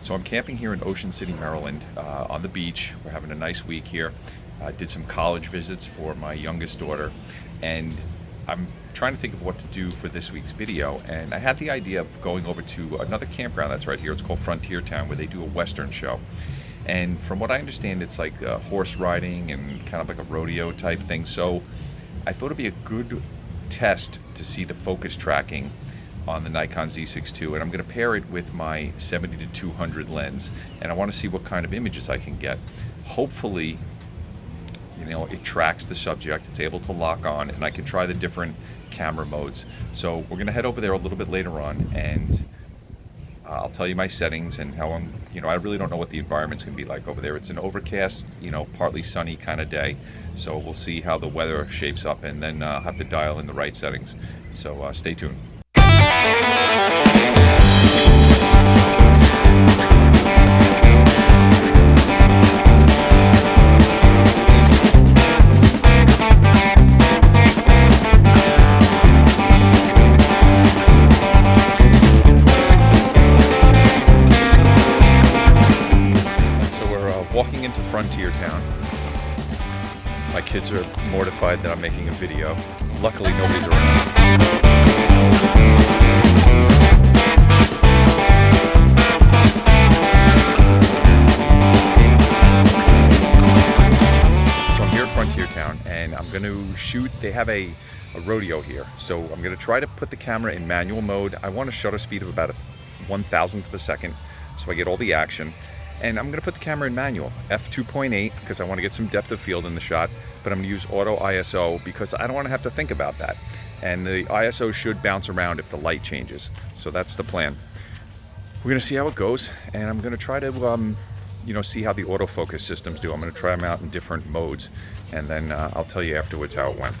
So I'm camping here in Ocean City, Maryland, on the beach. We're having a nice week here. Did some college visits for my youngest daughter, and I'm trying to think of what to do for this week's video. And I had the idea of going over to another campground that's right here. It's called Frontier Town, where they do a Western show. And from what I understand, it's like horse riding and kind of like a rodeo type thing. So I thought it'd be a good test to see the focus tracking on the Nikon Z6ii, and I'm going to pair it with my 70-200 lens, and I want to see what kind of images I can get. Hopefully, it tracks the subject, it's able to lock on, and I can try the different camera modes. So we're going to head over there a little bit later on, and I'll tell you my settings and how I really don't know what the environment's going to be like over there. It's an overcast, partly sunny kind of day, so we'll see how the weather shapes up, and then have to dial in the right settings. So stay tuned. So we're walking into Frontier Town. My kids are mortified that I'm making a video. Luckily, nobody's around. Frontier Town, and I'm going to shoot. They have a rodeo here, so I'm going to try to put the camera in manual mode. I want a shutter speed of about 1/1000th of a second, so I get all the action. And I'm going to put the camera in manual, f2.8, because I want to get some depth of field in the shot, but I'm going to use auto ISO because I don't want to have to think about that. And the ISO should bounce around if the light changes, so that's the plan. We're going to see how it goes, and I'm going to try to see how the autofocus systems do. I'm going to try them out in different modes, and then I'll tell you afterwards how it went.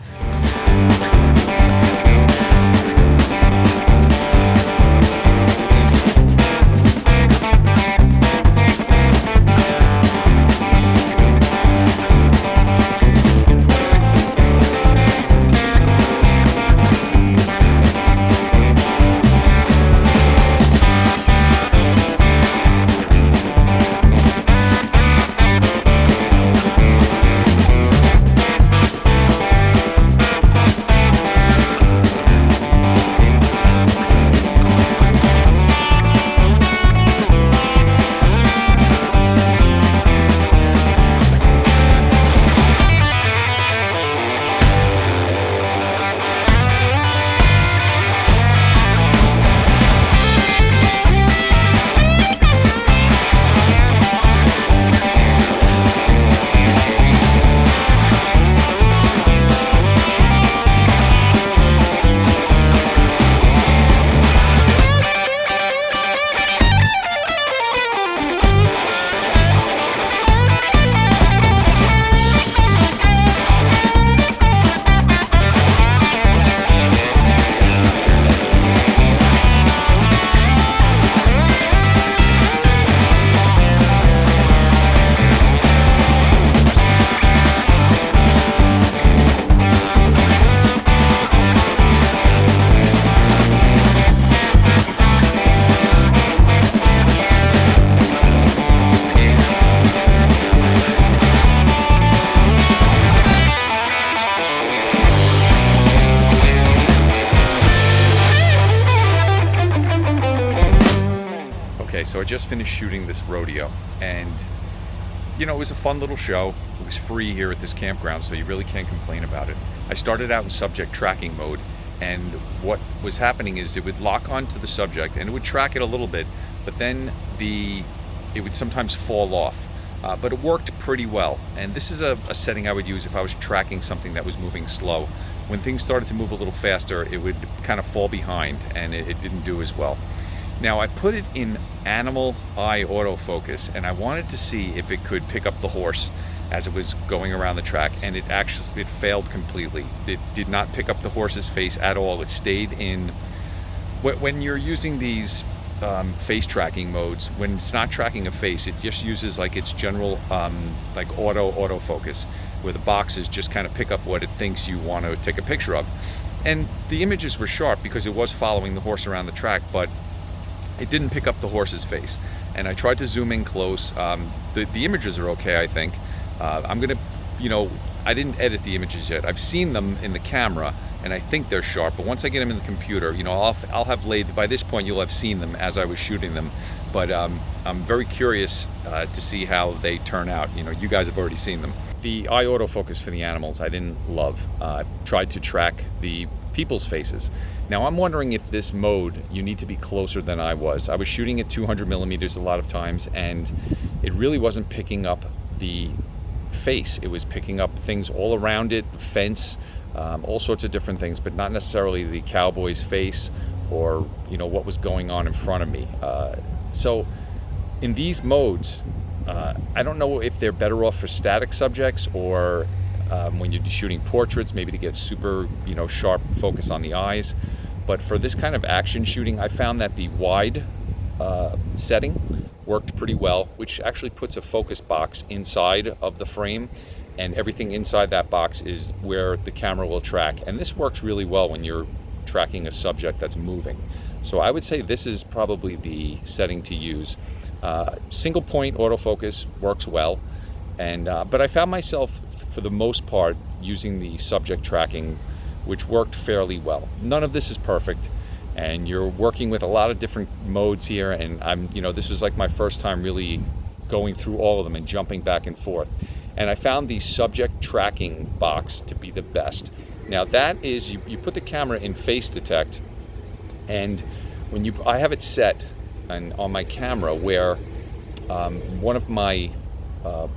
So I just finished shooting this rodeo, and it was a fun little show. It was free here at this campground, so you really can't complain about it. I started out in subject tracking mode, and what was happening is it would lock onto the subject and it would track it a little bit, but then it would sometimes fall off. But it worked pretty well, and this is a setting I would use if I was tracking something that was moving slow. When things started to move a little faster, it would kind of fall behind, and it didn't do as well. Now I put it in animal eye autofocus, and I wanted to see if it could pick up the horse as it was going around the track, and it failed completely. It did not pick up the horse's face at all. It stayed in. When you're using these face tracking modes, when it's not tracking a face, it just uses like its general like autofocus, where the boxes just kind of pick up what it thinks you want to take a picture of. And the images were sharp because it was following the horse around the track, but it didn't pick up the horse's face. And I tried to zoom in close. The images are okay, I think. I'm gonna, I didn't edit the images yet. I've seen them in the camera, and I think they're sharp. But once I get them in the computer, I'll have laid. By this point, you'll have seen them as I was shooting them. But I'm very curious to see how they turn out. You guys have already seen them. The eye autofocus for the animals I didn't love. Tried to track the people's faces. Now I'm wondering if this mode, you need to be closer than I was. I was shooting at 200 millimeters a lot of times, and it really wasn't picking up the face. It was picking up things all around it, the fence, all sorts of different things, but not necessarily the cowboy's face or what was going on in front of me. So in these modes, I don't know if they're better off for static subjects or when you're shooting portraits, maybe to get super sharp focus on the eyes. But for this kind of action shooting, I found that the wide setting worked pretty well, which actually puts a focus box inside of the frame, and everything inside that box is where the camera will track. And this works really well when you're tracking a subject that's moving. So I would say this is probably the setting to use. Single point autofocus works well, and but I found myself for the most part using the subject tracking, which worked fairly well. None of this is perfect, and you're working with a lot of different modes here, and this was like my first time really going through all of them and jumping back and forth. And I found the subject tracking box to be the best. Now that is, you put the camera in face detect, and I have it set on my camera where one of my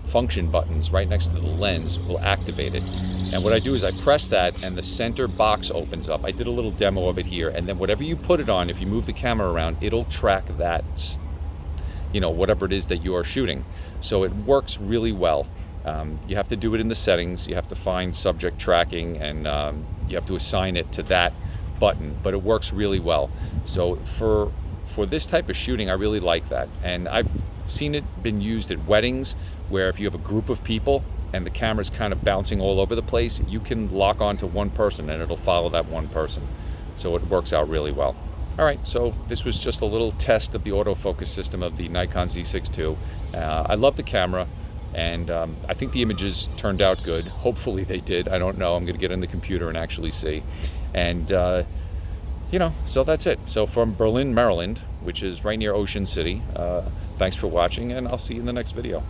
function buttons right next to the lens will activate it. And what I do is I press that and the center box opens up. I did a little demo of it here, and then whatever you put it on, if you move the camera around, it'll track that, whatever it is that you are shooting. So it works really well. You have to do it in the settings. You have to find subject tracking, and you have to assign it to that button, but it works really well. So for this type of shooting, I really like that. And I've seen it been used at weddings, where if you have a group of people and the camera's kind of bouncing all over the place, you can lock onto one person and it'll follow that one person. So it works out really well. All right, so this was just a little test of the autofocus system of the Nikon Z6ii. I love the camera, and I think the images turned out good. Hopefully they did. I don't know. I'm going to get in the computer and actually see. And so that's it. So from Berlin, Maryland, which is right near Ocean City, thanks for watching, and I'll see you in the next video.